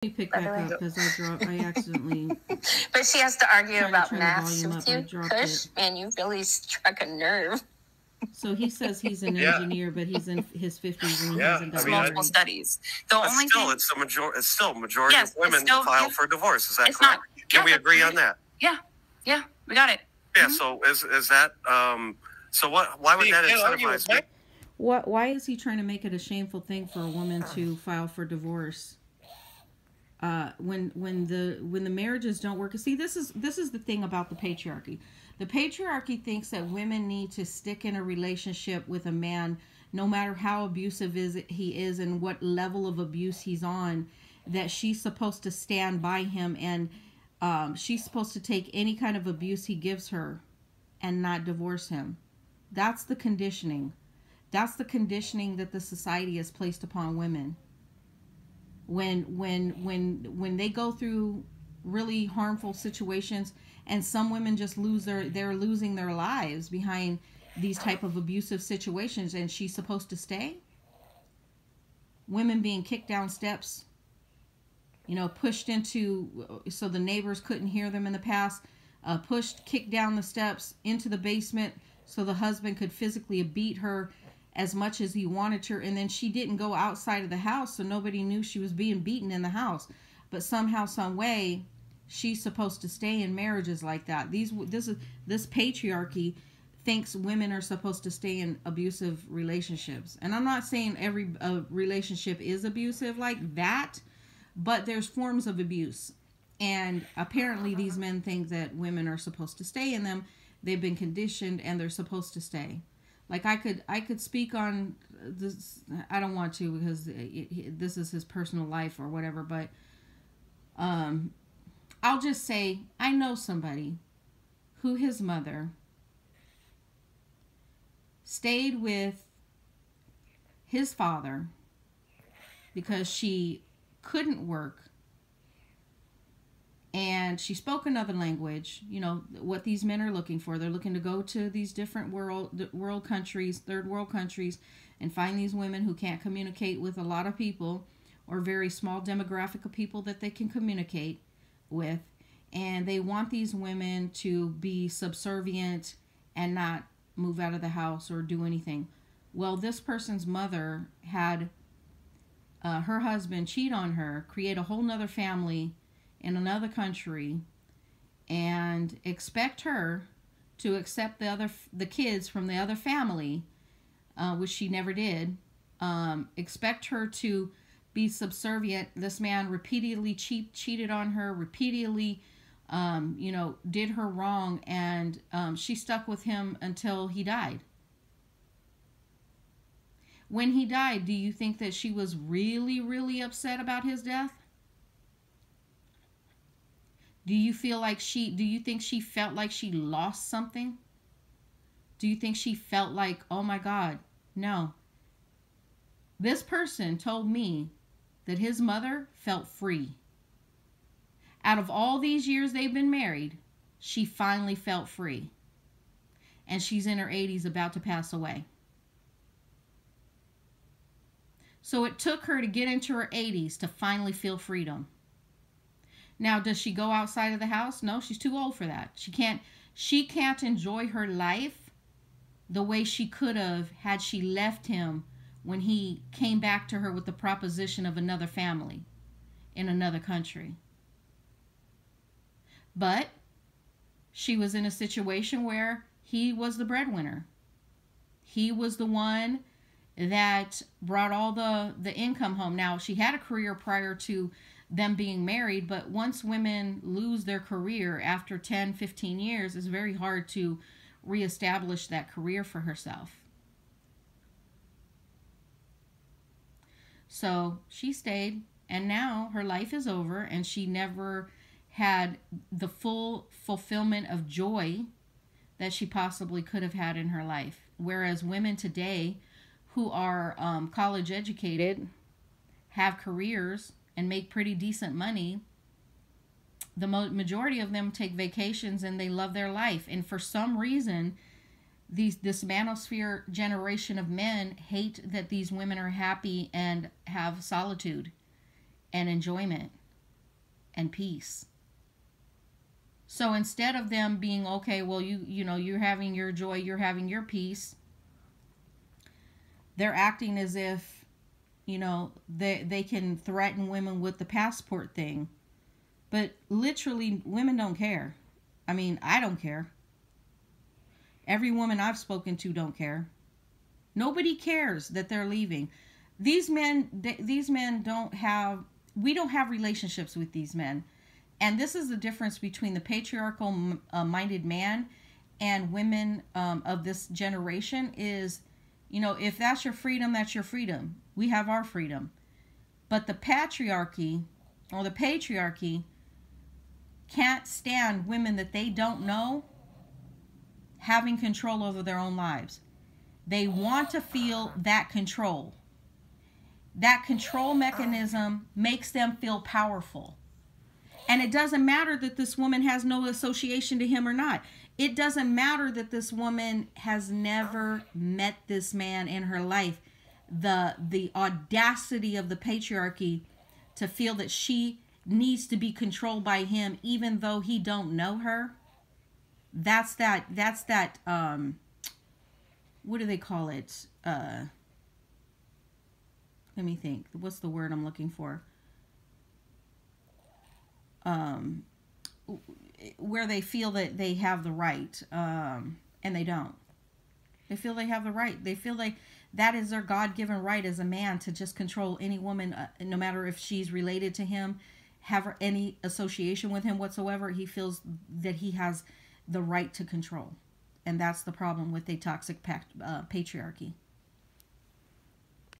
me pick By the back way. up because I accidentally But she has to argue tried to about turn the maths volume with up. I you. dropped Kush, it. man, you really struck a nerve. So he says he's an Yeah. engineer, but he's in his 50s and he Yeah, hasn't I got mean, Multiple married. studies. The But only still, thing, it's still majority Yes, of it's women still- file yeah. for divorce. Is that It's correct? not- Can yeah, we that's agree right. on that? yeah, we got it. Yeah. Mhm. So is that so? Why would that incentivize me? Why is he trying to make it a shameful thing for a woman to file for divorce? When the marriages don't work. See, this is the thing about the patriarchy. The patriarchy thinks that women need to stick in a relationship with a man, no matter how abusive he is and what level of abuse he's on. That she's supposed to stand by him, and she's supposed to take any kind of abuse he gives her, and not divorce him. That's the conditioning. That's the conditioning that the society has placed upon women. When they go through really harmful situations, and some women just they're losing their lives behind these type of abusive situations, and she's supposed to stay. Women being kicked down steps, pushed into so the neighbors couldn't hear them in the past, kicked down the steps into the basement so the husband could physically beat her as much as he wanted to, and then she didn't go outside of the house, so nobody knew she was being beaten in the house. But somehow, some way, she's supposed to stay in marriages like that. This patriarchy thinks women are supposed to stay in abusive relationships, and I'm not saying every relationship is abusive like that, but there's forms of abuse, and apparently these men think that women are supposed to stay in them. They've been conditioned, and they're supposed to stay. Like I could speak on this. I don't want to because this is his personal life or whatever. But I'll just say I know somebody who his mother stayed with his father because she couldn't work. And she spoke another language. What these men are looking for. They're looking to go to these different world countries, third world countries, and find these women who can't communicate with a lot of people, or very small demographic of people that they can communicate with. And they want these women to be subservient and not move out of the house or do anything. Well, this person's mother had her husband cheat on her, create a whole nother family in another country, and expect her to accept the kids from the other family, which she never did. Expect her to be subservient. This man repeatedly cheated on her, repeatedly did her wrong, and she stuck with him until he died. When he died, do you think that she was really, really upset about his death? Do you think she felt like she lost something? Do you think she felt like, oh my God? No. This person told me that his mother felt free. Out of all these years they've been married, she finally felt free. And she's in her 80s, about to pass away. So it took her to get into her 80s to finally feel freedom. Now, does she go outside of the house? No, she's too old for that. She can't enjoy her life the way she could have had she left him when he came back to her with the proposition of another family in another country. But she was in a situation where he was the breadwinner. He was the one that brought all the income home. Now, she had a career prior to them being married, but once women lose their career after 10, 15 years, it's very hard to reestablish that career for herself. So she stayed, and now her life is over, and she never had the full fulfillment of joy that she possibly could have had in her life. Whereas women today who are college educated, have careers, and make pretty decent money, the majority of them take vacations and they love their life. And for some reason, this manosphere generation of men hate that these women are happy and have solitude and enjoyment. and peace. So instead of them being, okay, well, you know, you're having your joy, you're having your peace, they're acting as if, you know, they can threaten women with the passport thing. But literally, women don't care. I mean, I don't care. Every woman I've spoken to don't care. Nobody cares that they're leaving. These men don't have, we don't have relationships with these men. And this is the difference between the patriarchal minded man and women of this generation is, you know, if that's your freedom, that's your freedom. We have our freedom. But the patriarchy or the patriarchy can't stand women that they don't know having control over their own lives. They want to feel that control. That control mechanism makes them feel powerful. And it doesn't matter that this woman has no association to him or not. It doesn't matter that this woman has never met this man in her life. The audacity of the patriarchy to feel that she needs to be controlled by him even though he don't know her. That's that what do they call it? Let me think. What's the word I'm looking for? Where they feel that they have the right, and they don't. They feel they have the right. They feel like that is their God-given right as a man to just control any woman, no matter if she's related to him, have any association with him whatsoever. He feels that he has the right to control. And that's the problem with a toxic patriarchy.